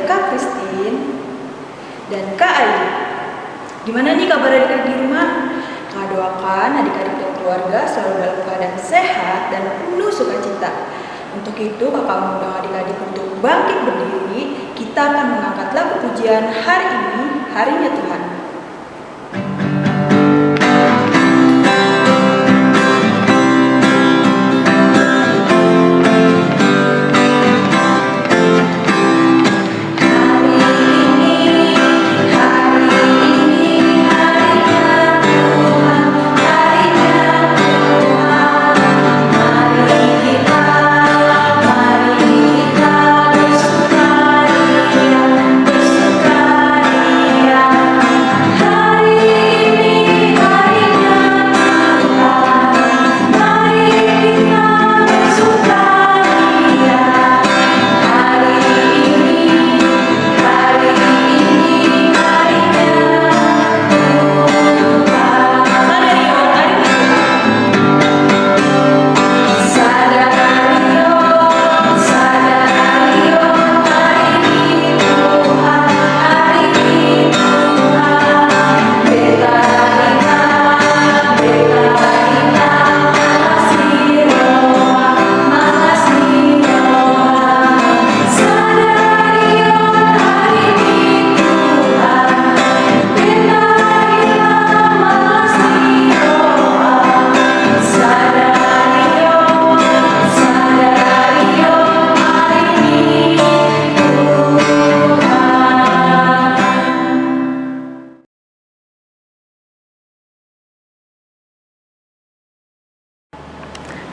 Kak Christine dan Kak Ayu. Gimana nih kabar adik-adik di rumah? Kak doakan adik-adik dan keluarga selalu dalam keadaan sehat dan penuh sukacita. Untuk itu kakak mengundang adik-adik untuk bangkit berdiri. Kita akan mengangkat lagu pujian hari ini, Harinya Tuhan.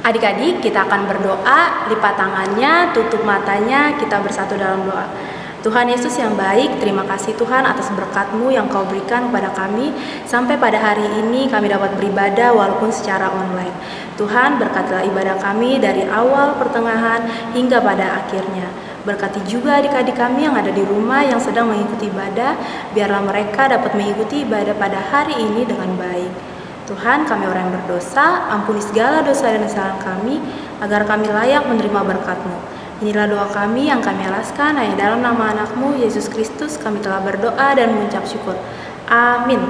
Adik-adik, kita akan berdoa, lipat tangannya, tutup matanya, kita bersatu dalam doa. Tuhan Yesus yang baik, terima kasih Tuhan atas berkat-Mu yang Kau berikan kepada kami. Sampai pada hari ini kami dapat beribadah walaupun secara online. Tuhan, berkatilah ibadah kami dari awal, pertengahan, hingga pada akhirnya. Berkati juga adik-adik kami yang ada di rumah yang sedang mengikuti ibadah, biarlah mereka dapat mengikuti ibadah pada hari ini dengan baik. Tuhan, kami orang yang berdosa, ampuni segala dosa dan kesalahan kami, agar kami layak menerima berkat-Mu. Inilah doa kami yang kami alaskan, hanya dalam nama anak-Mu, Yesus Kristus, kami telah berdoa dan mengucap syukur. Amin.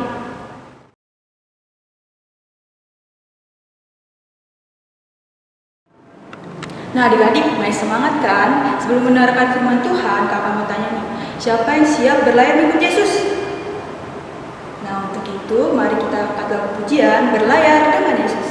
Nah adik-adik, mulai semangat kan? Sebelum mendengarkan firman Tuhan, kakak mau tanya nih, siapa yang siap berlayar mengikut Yesus? Nah untuk itu, mari kita angkat lagu pujian Berlayar dengan Yesus.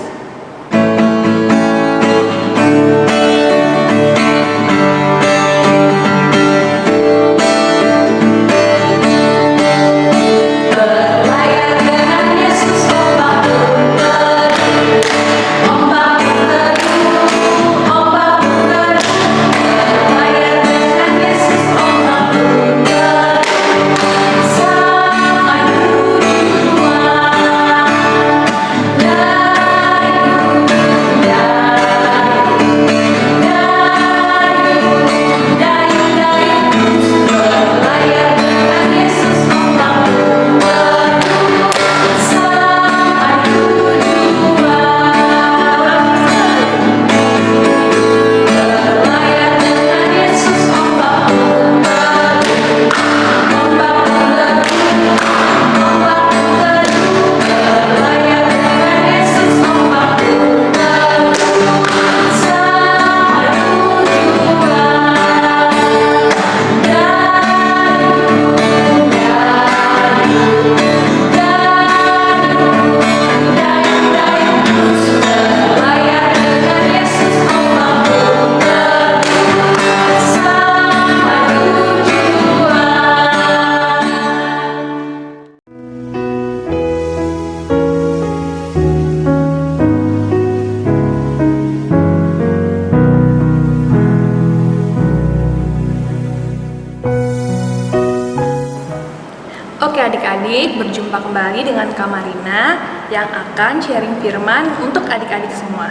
Oke adik-adik, berjumpa kembali dengan Kak Marina yang akan sharing firman untuk adik-adik semua.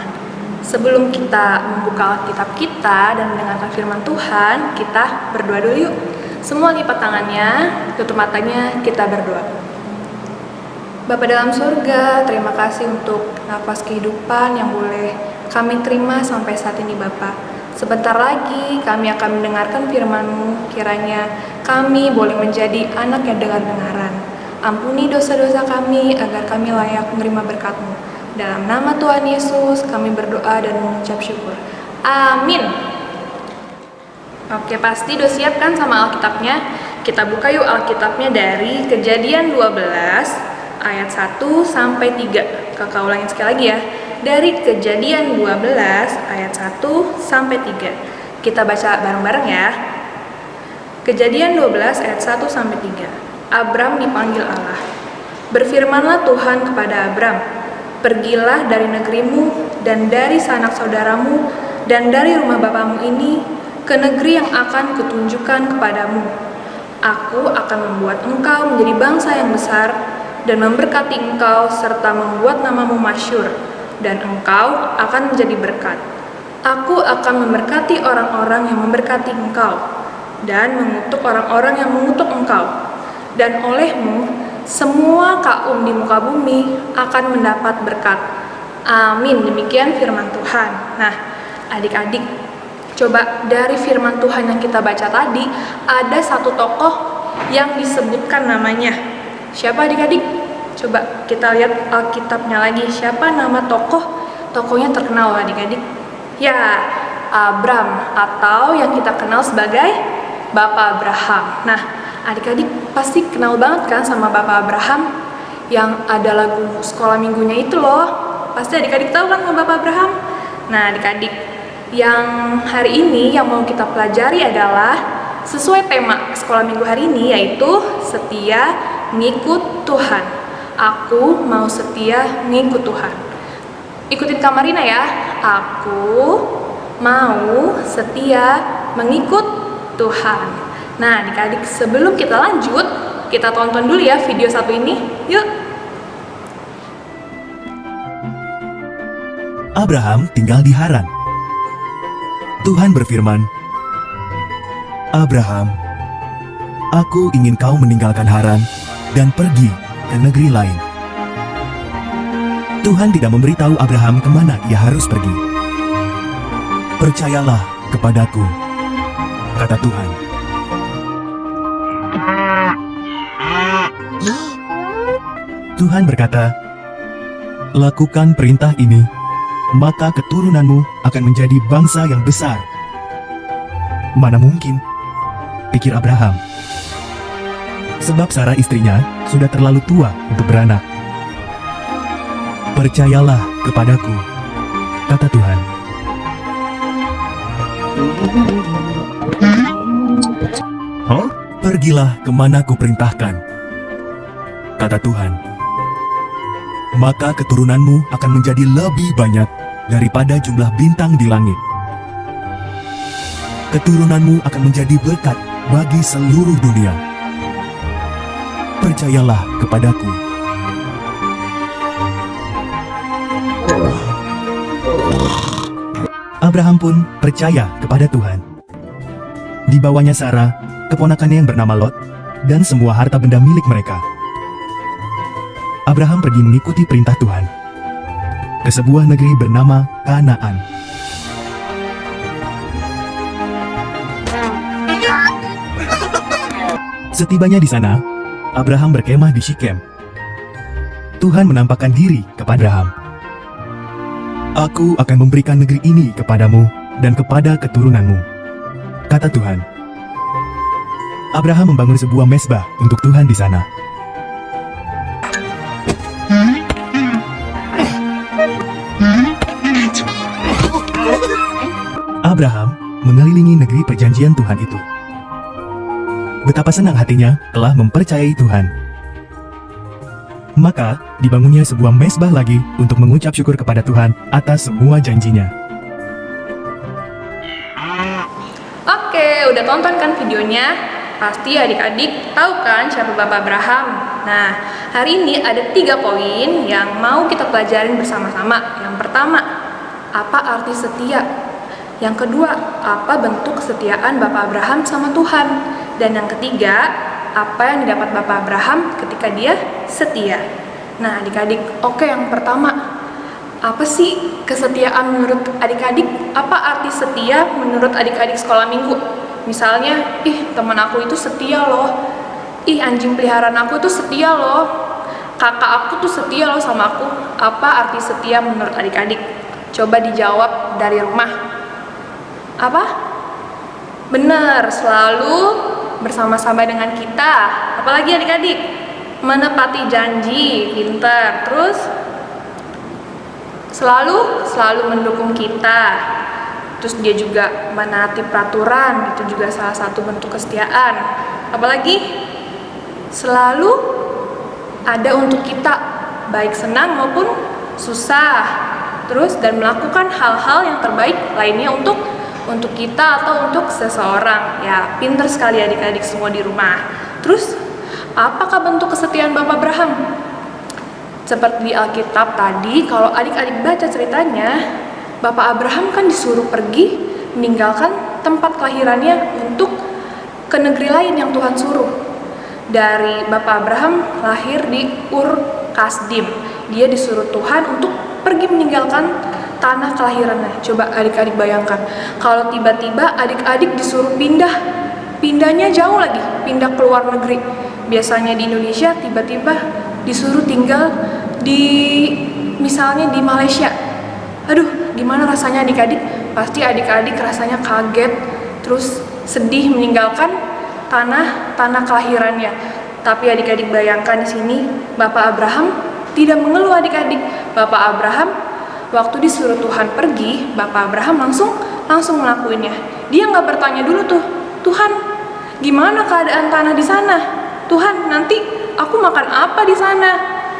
Sebelum kita membuka kitab kita dan mendengarkan firman Tuhan, kita berdoa dulu yuk. Semua lipat tangannya, tutup matanya, kita berdoa. Bapa dalam surga, terima kasih untuk nafas kehidupan yang boleh kami terima sampai saat ini Bapa. Sebentar lagi kami akan mendengarkan firman-Mu. Kiranya kami boleh menjadi anak yang dengar-dengaran. Ampuni dosa-dosa kami agar kami layak menerima berkat-Mu. Dalam nama Tuhan Yesus kami berdoa dan mengucap syukur. Amin. Oke, pasti udah siap kan sama Alkitabnya? Kita buka yuk Alkitabnya dari Kejadian 12 ayat 1 sampai 3. Kakak ulangin sekali lagi ya. Dari Kejadian 12 ayat 1 sampai 3. Kita baca bareng-bareng ya. Kejadian 12 ayat 1 sampai 3. Abram dipanggil Allah. Berfirmanlah Tuhan kepada Abram, "Pergilah dari negerimu dan dari sanak saudaramu dan dari rumah bapamu ini ke negeri yang akan kutunjukkan kepadamu. Aku akan membuat engkau menjadi bangsa yang besar dan memberkati engkau serta membuat namamu masyhur, dan engkau akan menjadi berkat. Aku akan memberkati orang-orang yang memberkati engkau dan mengutuk orang-orang yang mengutuk engkau. Dan olehmu semua kaum di muka bumi akan mendapat berkat." Amin. Demikian firman Tuhan. Nah, adik-adik, coba dari firman Tuhan yang kita baca tadi, ada satu tokoh yang disebutkan namanya. Siapa adik-adik? Coba kita lihat Alkitabnya lagi. Siapa nama tokohnya terkenal adik-adik? Ya, Abram, atau yang kita kenal sebagai Bapak Abraham. Nah, adik-adik pasti kenal banget kan sama Bapak Abraham yang ada lagu sekolah minggunya itu loh. Pasti adik-adik tahu kan sama Bapak Abraham? Nah, adik-adik, yang hari ini yang mau kita pelajari adalah sesuai tema sekolah minggu hari ini, yaitu setia ngikut Tuhan. Aku mau setia ngikut Tuhan. Ikutin Kak Marina ya. Aku mau setia mengikut Tuhan. Nah, adik-adik, sebelum kita lanjut, kita tonton dulu ya video satu ini. Yuk. Abraham tinggal di Haran. Tuhan berfirman, "Abraham, aku ingin kau meninggalkan Haran dan pergi ke negeri lain." Tuhan tidak memberitahu Abraham kemana ia harus pergi. "Percayalah kepadaku," kata Tuhan. Tuhan berkata, "Lakukan perintah ini, maka keturunanmu akan menjadi bangsa yang besar." Mana mungkin, pikir Abraham. Sebab Sarah istrinya sudah terlalu tua untuk beranak. "Percayalah kepadaku," kata Tuhan. "Pergilah kemana kuperintahkan," kata Tuhan. "Maka keturunanmu akan menjadi lebih banyak daripada jumlah bintang di langit. Keturunanmu akan menjadi berkat bagi seluruh dunia. Percayalah kepadaku." Abraham pun percaya kepada Tuhan. Dibawanya Sarah, keponakannya yang bernama Lot, dan semua harta benda milik mereka. Abraham pergi mengikuti perintah Tuhan ke sebuah negeri bernama Kanaan. Setibanya di sana, Abraham berkemah di Syichem. Tuhan menampakkan diri kepada Abraham. "Aku akan memberikan negeri ini kepadamu dan kepada keturunanmu," kata Tuhan. Abraham membangun sebuah mezbah untuk Tuhan di sana. Abraham mengelilingi negeri perjanjian Tuhan itu. Betapa senang hatinya telah mempercayai Tuhan. Maka dibangunnya sebuah mezbah lagi untuk mengucap syukur kepada Tuhan atas semua janjinya. Oke, udah tonton kan videonya? Pasti adik-adik tahu kan siapa Bapak Abraham? Nah, hari ini ada 3 poin yang mau kita pelajarin bersama-sama. Yang pertama, apa arti setia? Yang kedua, apa bentuk kesetiaan Bapak Abraham sama Tuhan? Dan yang ketiga, apa yang didapat Bapak Abraham ketika dia setia? Nah, adik-adik, oke, yang pertama, Apa sih kesetiaan menurut adik-adik? Apa arti setia menurut adik-adik sekolah minggu? Misalnya, teman aku itu setia loh. Anjing peliharaan aku tuh setia loh. Kakak aku tuh setia loh sama aku. Apa arti setia menurut adik-adik? Coba dijawab dari rumah. Apa? Benar, selalu bersama-sama dengan kita. Apalagi adik-adik? Menepati janji, pintar. Terus selalu mendukung kita. Terus dia juga menaati peraturan, itu juga salah satu bentuk kesetiaan. Apalagi selalu ada untuk kita, baik senang maupun susah. Terus dan melakukan hal-hal yang terbaik lainnya untuk kita atau untuk seseorang. Ya, pintar sekali adik-adik semua di rumah. Terus apakah bentuk kesetiaan Bapak Abraham? Seperti di Alkitab tadi, kalau adik-adik baca ceritanya, Bapak Abraham kan disuruh pergi meninggalkan tempat kelahirannya untuk ke negeri lain yang Tuhan suruh. Dari Bapak Abraham lahir di Ur Kasdim. Dia disuruh Tuhan untuk pergi meninggalkan tanah kelahirannya. Coba adik-adik bayangkan, kalau tiba-tiba adik-adik disuruh pindahnya jauh lagi, pindah ke luar negeri. Biasanya di Indonesia tiba-tiba disuruh tinggal misalnya di Malaysia. Aduh, gimana rasanya adik-adik? Pasti adik-adik rasanya kaget, terus sedih meninggalkan tanah kelahirannya. Tapi adik-adik bayangkan di sini, Bapak Abraham tidak mengeluh adik-adik. Bapak Abraham waktu disuruh Tuhan pergi, Bapak Abraham langsung melakukannya. Dia nggak bertanya dulu tuh, Tuhan, gimana keadaan tanah di sana? Tuhan, nanti aku makan apa di sana?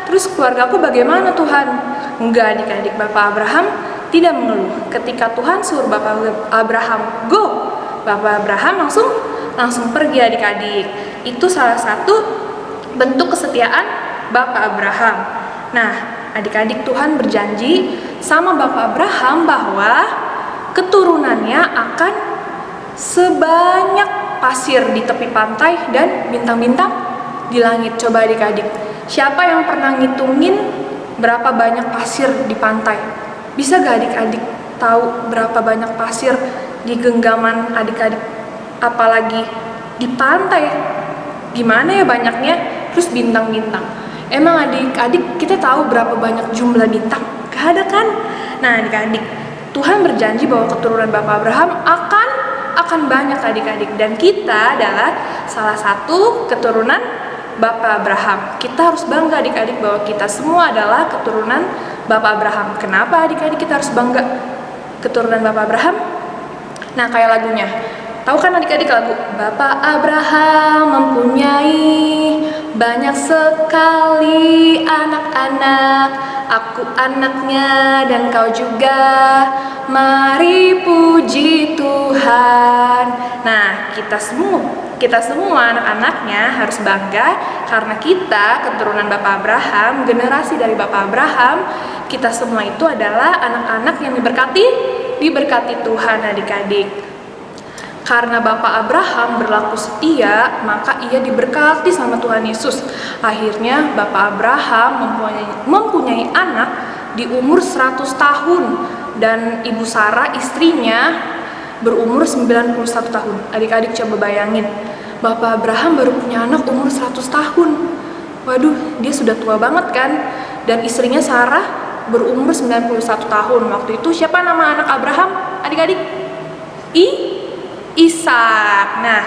Terus keluargaku bagaimana Tuhan? Enggak adik-adik, Bapak Abraham tidak mengeluh. Ketika Tuhan suruh Bapak Abraham go, Bapak Abraham langsung pergi adik-adik. Itu salah satu bentuk kesetiaan Bapak Abraham. Nah, adik-adik, Tuhan berjanji sama Bapak Abraham bahwa keturunannya akan sebanyak pasir di tepi pantai dan bintang-bintang di langit. Coba adik-adik, siapa yang pernah ngitungin berapa banyak pasir di pantai? Bisa gak adik-adik tahu berapa banyak pasir di genggaman adik-adik? Apalagi di pantai, gimana ya banyaknya? Terus bintang-bintang. Emang adik-adik kita tahu berapa banyak jumlah bintang? Gak ada kan? Nah adik-adik, Tuhan berjanji bahwa keturunan Bapak Abraham akan banyak adik-adik. Dan kita adalah salah satu keturunan Bapak Abraham. Kita harus bangga adik-adik bahwa kita semua adalah keturunan Bapak Abraham. Kenapa adik-adik kita harus bangga keturunan Bapak Abraham? Nah kayak lagunya, tahu kan adik-adik lagu Bapak Abraham mempunyai banyak sekali anak-anak, aku anaknya dan kau juga, mari puji Tuhan. Nah kita semua anak-anaknya harus bangga karena kita keturunan Bapak Abraham, generasi dari Bapak Abraham. Kita semua itu adalah anak-anak yang diberkati Tuhan adik-adik. Karena Bapak Abraham berlaku setia, maka ia diberkati sama Tuhan Yesus. Akhirnya Bapak Abraham mempunyai anak di umur 100 tahun dan Ibu Sarah istrinya berumur 91 tahun. Adik-adik coba bayangin, Bapak Abraham baru punya anak umur 100 tahun. Waduh, dia sudah tua banget kan? Dan istrinya Sarah berumur 91 tahun. Waktu itu siapa nama anak Abraham? Adik-adik? Ishak. Nah,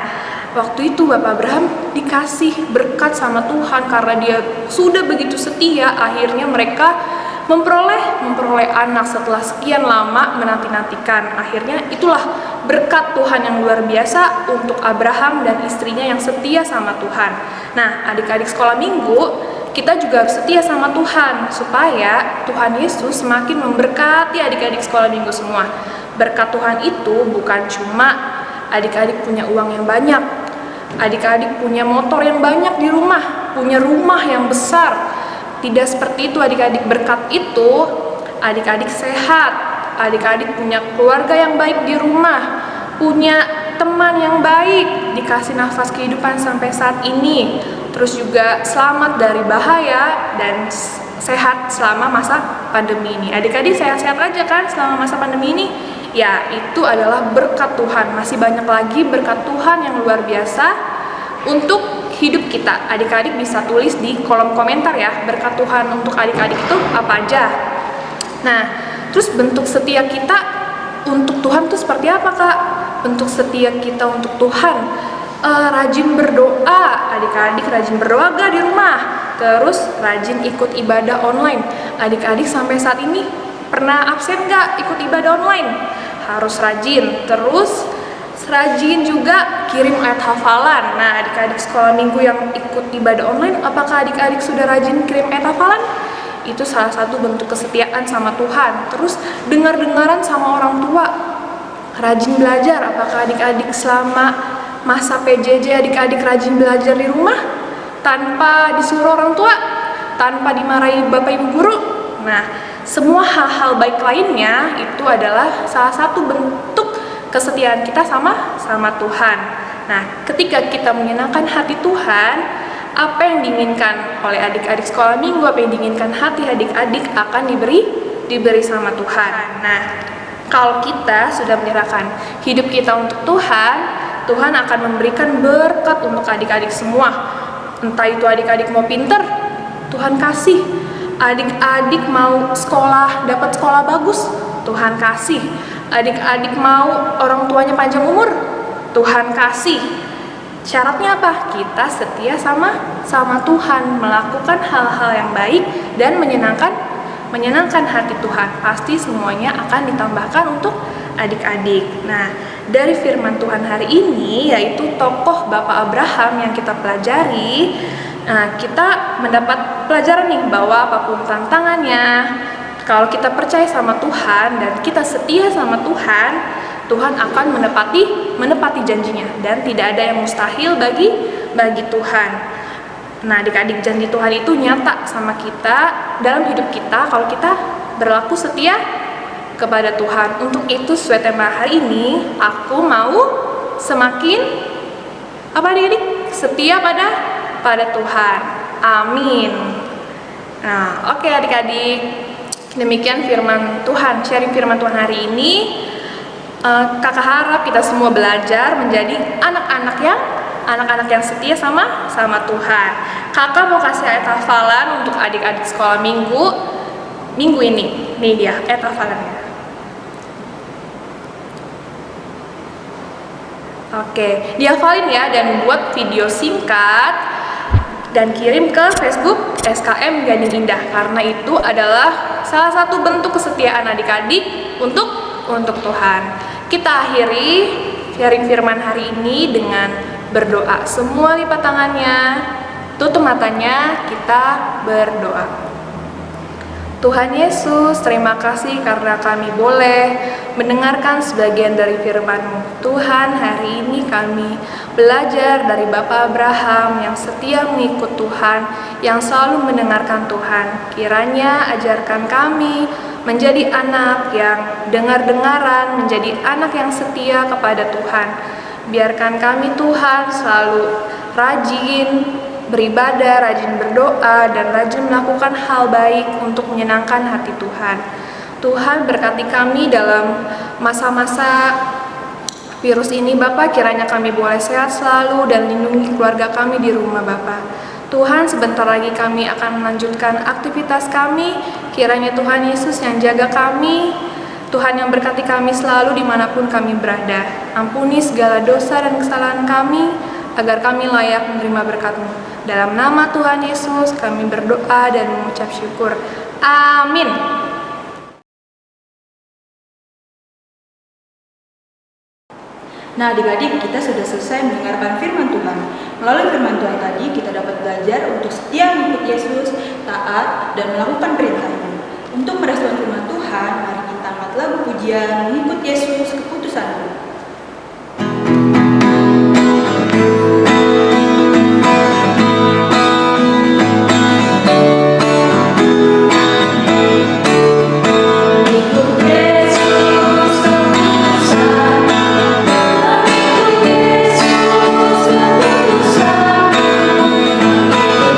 waktu itu Bapak Abraham dikasih berkat sama Tuhan karena dia sudah begitu setia. Akhirnya mereka memperoleh anak setelah sekian lama menanti-nantikan. Akhirnya itulah berkat Tuhan yang luar biasa untuk Abraham dan istrinya yang setia sama Tuhan. Nah, adik-adik sekolah minggu, kita juga harus setia sama Tuhan supaya Tuhan Yesus semakin memberkati adik-adik sekolah minggu semua. Berkat Tuhan itu bukan cuma adik-adik punya uang yang banyak, adik-adik punya motor yang banyak di rumah, punya rumah yang besar. Tidak seperti itu adik-adik. Berkat itu adik-adik sehat, adik-adik punya keluarga yang baik di rumah, punya teman yang baik, dikasih nafas kehidupan sampai saat ini, terus juga selamat dari bahaya dan sehat selama masa pandemi ini. Adik-adik sehat-sehat aja kan selama masa pandemi ini? Ya, itu adalah berkat Tuhan. Masih banyak lagi berkat Tuhan yang luar biasa untuk hidup kita. Adik-adik bisa tulis di kolom komentar ya, berkat Tuhan untuk adik-adik itu apa aja. Nah, terus bentuk setia kita untuk Tuhan itu seperti apa, Kak? Bentuk setia kita untuk Tuhan, rajin berdoa. Adik-adik rajin berdoa gak di rumah? Terus rajin ikut ibadah online. Adik-adik sampai saat ini pernah absen gak ikut ibadah online? Harus rajin. Terus rajin juga kirim ayat hafalan. Nah, adik-adik sekolah minggu yang ikut ibadah online, apakah adik-adik sudah rajin kirim ayat hafalan? Itu salah satu bentuk kesetiaan sama Tuhan. Terus dengar-dengaran sama orang tua, rajin belajar. Apakah adik-adik selama masa PJJ adik-adik rajin belajar di rumah tanpa disuruh orang tua, tanpa dimarahi bapak ibu guru? Nah, semua hal-hal baik lainnya itu adalah salah satu bentuk kesetiaan kita sama Tuhan. Nah, ketika kita menyenangkan hati Tuhan, apa yang diinginkan oleh adik-adik sekolah minggu, apa yang diinginkan hati adik-adik akan diberi sama Tuhan. Nah, kalau kita sudah menyerahkan hidup kita untuk Tuhan, Tuhan akan memberikan berkat untuk adik-adik semua. Entah itu adik-adik mau pinter, Tuhan kasih. Adik-adik mau sekolah, dapat sekolah bagus, Tuhan kasih. Adik-adik mau orang tuanya panjang umur, Tuhan kasih. Syaratnya apa? Kita setia sama Tuhan, melakukan hal-hal yang baik dan menyenangkan hati Tuhan. Pasti semuanya akan ditambahkan untuk adik-adik. Nah, dari firman Tuhan hari ini, yaitu tokoh Bapak Abraham yang kita pelajari, nah, kita mendapat pelajaran nih bahwa apapun tantangannya, kalau kita percaya sama Tuhan dan kita setia sama Tuhan, Tuhan akan menepati janjinya dan tidak ada yang mustahil bagi Tuhan. Nah, adik-adik, janji Tuhan itu nyata sama kita dalam hidup kita kalau kita berlaku setia kepada Tuhan. Untuk itu, sesuai tema hari ini, aku mau semakin apa adik-adik? Setia pada Tuhan. Amin. Nah, oke adik-adik, demikian firman Tuhan, sharing firman Tuhan hari ini. Kakak harap kita semua belajar menjadi anak-anak yang setia sama Tuhan. Kakak mau kasih ayat hafalan untuk adik-adik sekolah minggu ini. Nih dia ayat hafalannya. Oke, dihafalin ya dan buat video singkat dan kirim ke Facebook SKM Gading Indah, karena itu adalah salah satu bentuk kesetiaan adik-adik untuk Tuhan. Kita akhiri sharing firman hari ini dengan berdoa. Semua lipat tangannya, tutup matanya, kita berdoa. Tuhan Yesus, terima kasih karena kami boleh mendengarkan sebagian dari firman-Mu. Tuhan, hari ini kami belajar dari Bapak Abraham yang setia mengikut Tuhan, yang selalu mendengarkan Tuhan. Kiranya ajarkan kami menjadi anak yang dengar-dengaran, menjadi anak yang setia kepada Tuhan. Biarkan kami Tuhan selalu rajin beribadah, rajin berdoa, dan rajin melakukan hal baik untuk menyenangkan hati Tuhan. Tuhan berkati kami dalam masa-masa virus ini Bapak, kiranya kami boleh sehat selalu dan lindungi keluarga kami di rumah Bapak. Tuhan, sebentar lagi kami akan melanjutkan aktivitas kami, kiranya Tuhan Yesus yang jaga kami, Tuhan yang berkati kami selalu dimanapun kami berada. Ampuni segala dosa dan kesalahan kami, agar kami layak menerima berkat-Mu. Dalam nama Tuhan Yesus kami berdoa dan mengucap syukur. Amin. Nah adik-adik, kita sudah selesai mendengarkan firman Tuhan. Melalui firman Tuhan tadi, kita dapat belajar untuk setia mengikut Yesus, taat, dan melakukan perintah-Nya. Untuk merespon firman Tuhan, mari kita angkat lagu pujian mengikut Yesus keputusan-Mu.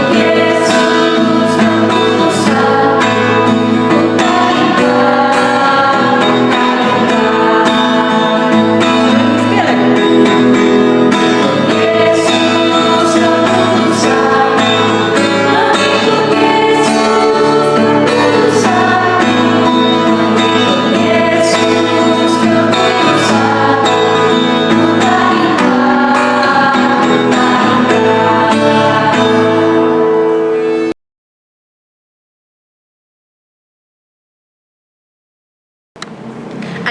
Yesus keputusan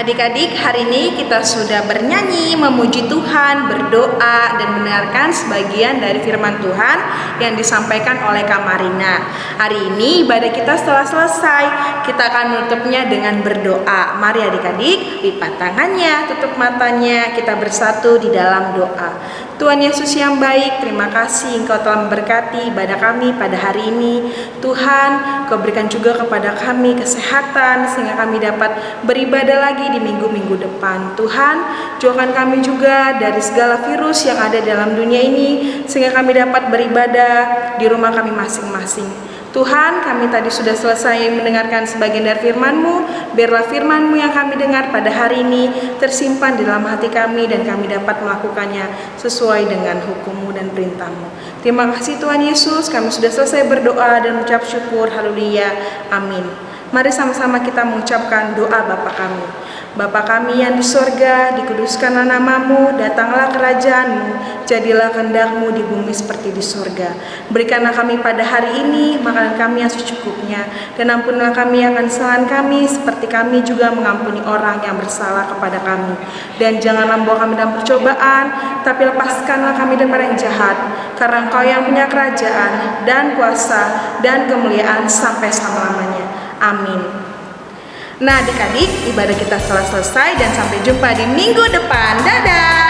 Adik-adik, hari ini kita sudah bernyanyi, memuji Tuhan, berdoa, dan mendengarkan sebagian dari firman Tuhan yang disampaikan oleh Kak Marina. Hari ini ibadah kita setelah selesai, kita akan menutupnya dengan berdoa. Mari adik-adik, lipat tangannya, tutup matanya, kita bersatu di dalam doa. Tuhan Yesus yang baik, terima kasih Engkau telah memberkati ibadah kami pada hari ini. Tuhan, Kau berikan juga kepada kami kesehatan sehingga kami dapat beribadah lagi di minggu-minggu depan. Tuhan, jauhkan kami juga dari segala virus yang ada dalam dunia ini sehingga kami dapat beribadah di rumah kami masing-masing. Tuhan, kami tadi sudah selesai mendengarkan sebagian dari firman-Mu. Biarlah firman-Mu yang kami dengar pada hari ini tersimpan di dalam hati kami dan kami dapat melakukannya sesuai dengan hukum-Mu dan perintah-Mu. Terima kasih Tuhan Yesus, kami sudah selesai berdoa dan mengucap syukur. Haleluya. Amin. Mari sama-sama kita mengucapkan doa Bapa kami. Bapa kami yang di sorga, dikuduskanlah nama-Mu, datanglah kerajaan-Mu, jadilah kehendak-Mu di bumi seperti di sorga. Berikanlah kami pada hari ini makanan kami yang secukupnya, dan ampunilah kami akan kesalahan kami, seperti kami juga mengampuni orang yang bersalah kepada kami. Dan janganlah membawa kami dalam percobaan, tapi lepaskanlah kami daripada yang jahat, karena Engkau yang punya kerajaan, dan kuasa, dan kemuliaan sampai selama-lamanya. Amin. Nah adik-adik, ibadah kita telah selesai dan sampai jumpa di minggu depan. Dadah!